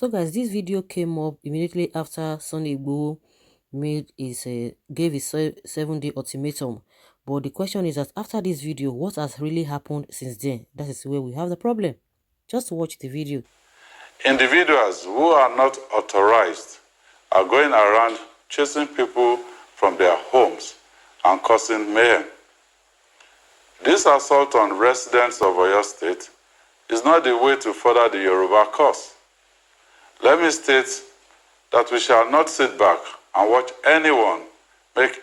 So guys, this video came up immediately after Sunday Igboho gave his 7-day ultimatum. But the question is that after this video, what has really happened since then? That is where we have the problem. Just watch the video. Individuals who are not authorized are going around chasing people from their homes and causing mayhem. This assault on residents of Oyo State is not the way to further the Yoruba cause. Let me state that we shall not sit back and watch anyone make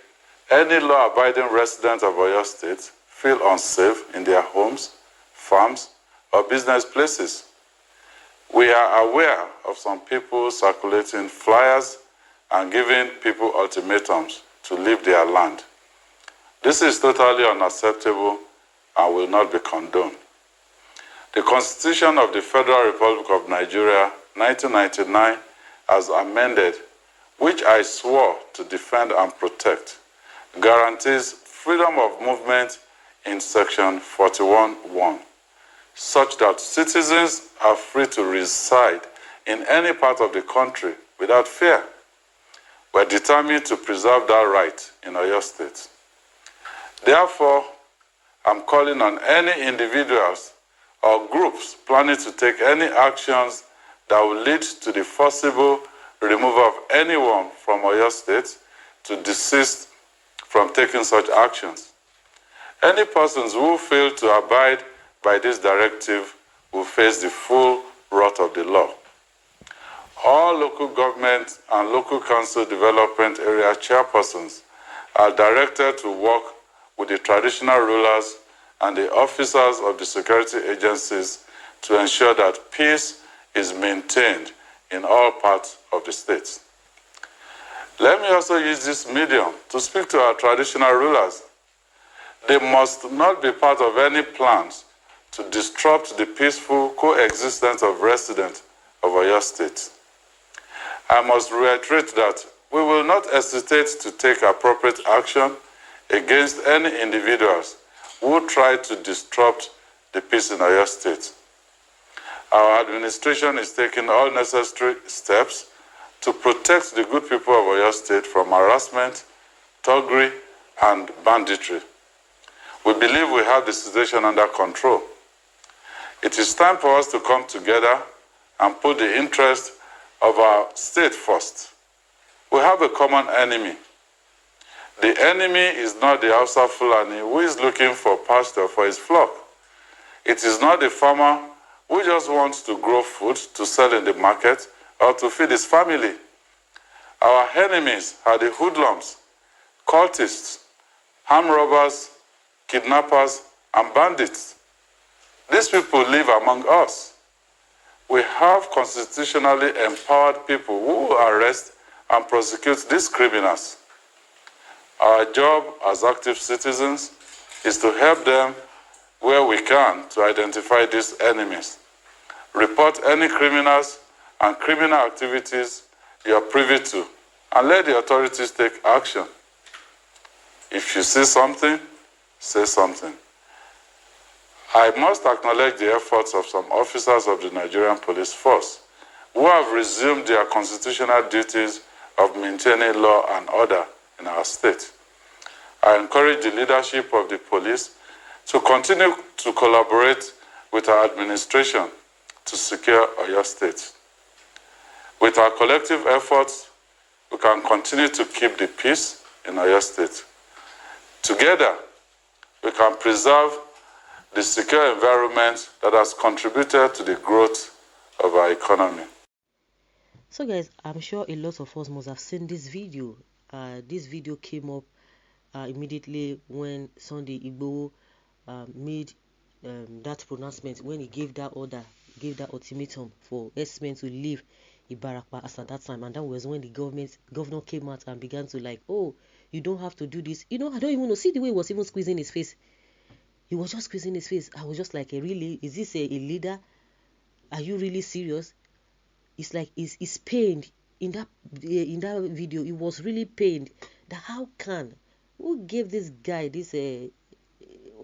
any law-abiding resident of Oyo State feel unsafe in their homes, farms, or business places. We are aware of some people circulating flyers and giving people ultimatums to leave their land. This is totally unacceptable and will not be condoned. The Constitution of the Federal Republic of Nigeria, 1999, as amended, which I swore to defend and protect, guarantees freedom of movement in Section 41(1), such that citizens are free to reside in any part of the country without fear. We're determined to preserve that right in Oyo State. Therefore, I'm calling on any individuals or groups planning to take any actions that will lead to the forcible removal of anyone from Oyo State to desist from taking such actions. Any persons who fail to abide by this directive will face the full wrath of the law. All local government and local council development area chairpersons are directed to work with the traditional rulers and the officers of the security agencies to ensure that peace is maintained in all parts of the state. Let me also use this medium to speak to our traditional rulers. They must not be part of any plans to disrupt the peaceful coexistence of residents of Oyo State. I must reiterate that we will not hesitate to take appropriate action against any individuals who try to disrupt the peace in Oyo State. Our administration is taking all necessary steps to protect the good people of Oyo State from harassment, thuggery, and banditry. We believe we have the situation under control. It is time for us to come together and put the interest of our state first. We have a common enemy. The enemy is not the Hausa Fulani who is looking for pasture for his flock. It is not the farmer who just wants to grow food to sell in the market or to feed his family. Our enemies are the hoodlums, cultists, armed robbers, kidnappers, and bandits. These people live among us. We have constitutionally empowered people who arrest and prosecute these criminals. Our job as active citizens is to help them where we can to identify these enemies, report any criminals and criminal activities you are privy to, and let the authorities take action. If you see something, say something. I must acknowledge the efforts of some officers of the Nigerian police force who have resumed their constitutional duties of maintaining law and order in our state. I encourage the leadership of the police to continue to collaborate with our administration to secure Oyo State. With our collective efforts, we can continue to keep the peace in Oyo State. Together, we can preserve the secure environment that has contributed to the growth of our economy. So guys, I'm sure a lot of us must have seen this video. This video came up immediately when Sunday Igboho made that pronouncement, when he gave that order, gave that ultimatum for herdsmen to leave Ibarapa as at that time. And that was when the governor came out and began to like, oh, you don't have to do this. You know, I don't even know. See the way he was even squeezing his face. He was just squeezing his face. I was just like, really? Is this a leader? Are you really serious? It's like he's pained in that video. He was really pained. That how can, who gave this guy this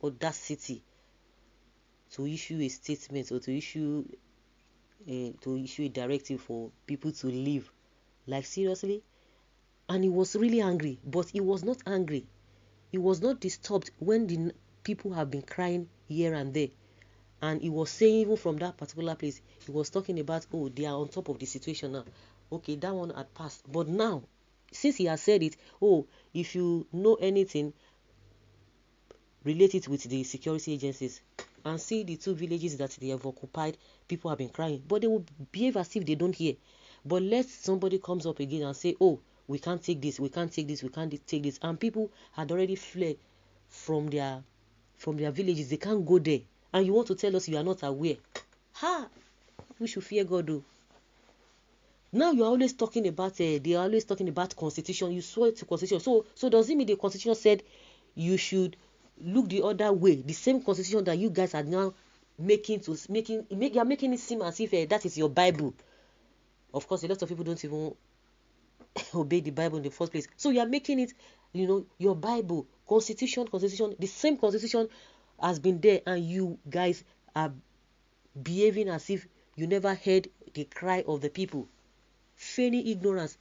audacity to issue a statement or to issue to issue a directive for people to leave. Like, seriously? And he was really angry, but he was not angry. He was not disturbed when the people have been crying here and there. And he was saying, even from that particular place, he was talking about, oh, they are on top of the situation now. Okay, that one had passed. But now, since he has said it, oh, if you know anything, relate it with the security agencies and see the 2 villages that they have occupied. People have been crying, but they will behave as if they don't hear. But let somebody comes up again and say, oh, we can't take this, we can't take this, we can't take this, and people had already fled from their villages. They can't go there, and you want to tell us you are not aware? Ha! We should fear God, though. Now you are always talking about they are always talking about constitution. You swear to constitution. So does it mean the constitution said you should look the other way? The same constitution that you guys are now making it seem as if that is your Bible. Of course, a lot of people don't even obey the Bible in the first place. So you are making it, your Bible, constitution. The same constitution has been there, and you guys are behaving as if you never heard the cry of the people. Feigning ignorance.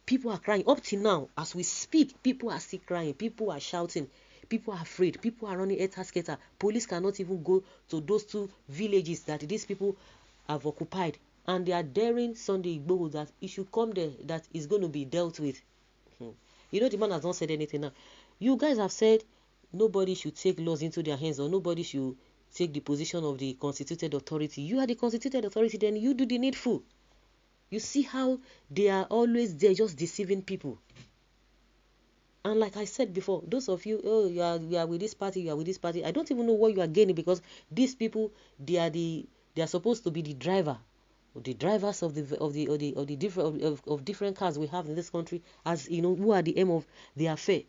People are crying. Up till now, as we speak, people are still crying. People are shouting. People are afraid. People are running scatter. Police cannot even go to those 2 villages that these people have occupied. And they are daring Sunday Igboho that he should come there, that is going to be dealt with. The man has not said anything now. You guys have said nobody should take laws into their hands, or nobody should take the position of the constituted authority. You are the constituted authority, then you do the needful. You see how they are always there just deceiving people. And like I said before, those of you, oh, you are with this party, you are with this party. I don't even know what you are gaining, because these people, they are supposed to be the driver, or the drivers of different cars we have in this country, as who are the aim of the affair.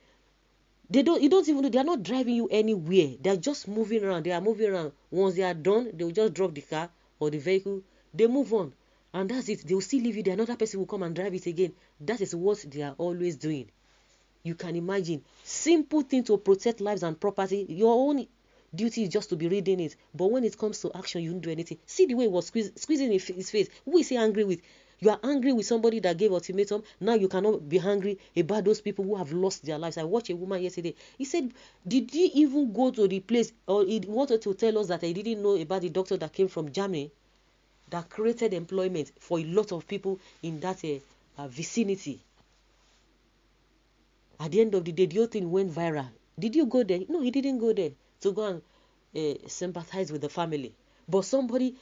You don't even know, they are not driving you anywhere. They are just moving around. They are moving around. Once they are done, they will just drop the car or the vehicle. They move on. And that's it. They will still leave you there. Another person will come and drive it again. That is what they are always doing. You can imagine. Simple thing to protect lives and property. Your own duty is just to be reading it. But when it comes to action, you don't do anything. See the way he was squeezing his face. Who is he angry with? You are angry with somebody that gave ultimatum. Now you cannot be angry about those people who have lost their lives. I watched a woman yesterday. He said, did he even go to the place? Or he wanted to tell us that he didn't know about the doctor that came from Germany, that created employment for a lot of people in that vicinity. At the end of the day, the whole thing went viral. Did you go there? No, he didn't go there to go and sympathize with the family. But somebody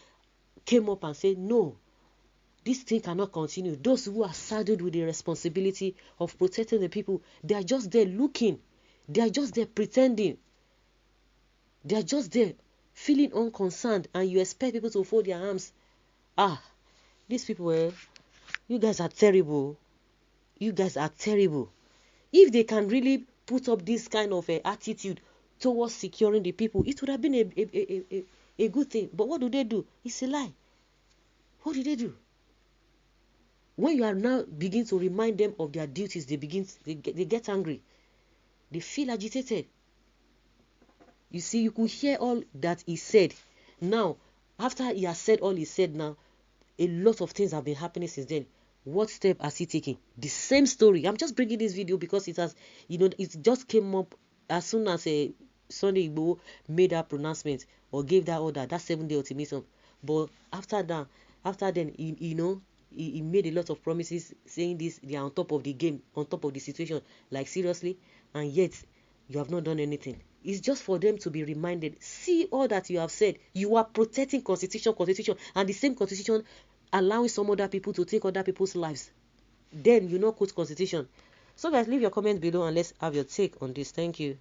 came up and said, no, this thing cannot continue. Those who are saddled with the responsibility of protecting the people, they are just there looking. They are just there pretending. They are just there feeling unconcerned, and you expect people to fold their arms. These people, you guys are terrible. You guys are terrible. If they can really put up this kind of attitude towards securing the people, it would have been a good thing. But what do? It's a lie. What did they do? When you are now begin to remind them of their duties, they get angry. They feel agitated. You see, you could hear all that he said. Now, after he has said all he said now, a lot of things have been happening since then. What step has he taken? The same story. I'm just bringing this video because it has, it just came up as soon as Sunday Igboho made that pronouncement or gave that order, that 7-day ultimatum. But after then, he made a lot of promises saying this, they are on top of the game, on top of the situation. Like, seriously? And yet, you have not done anything. It's just for them to be reminded. See all that you have said. You are protecting constitution, and the same constitution allowing some other people to take other people's lives. Then you quote constitution. So guys, leave your comments below and let's have your take on this. Thank you.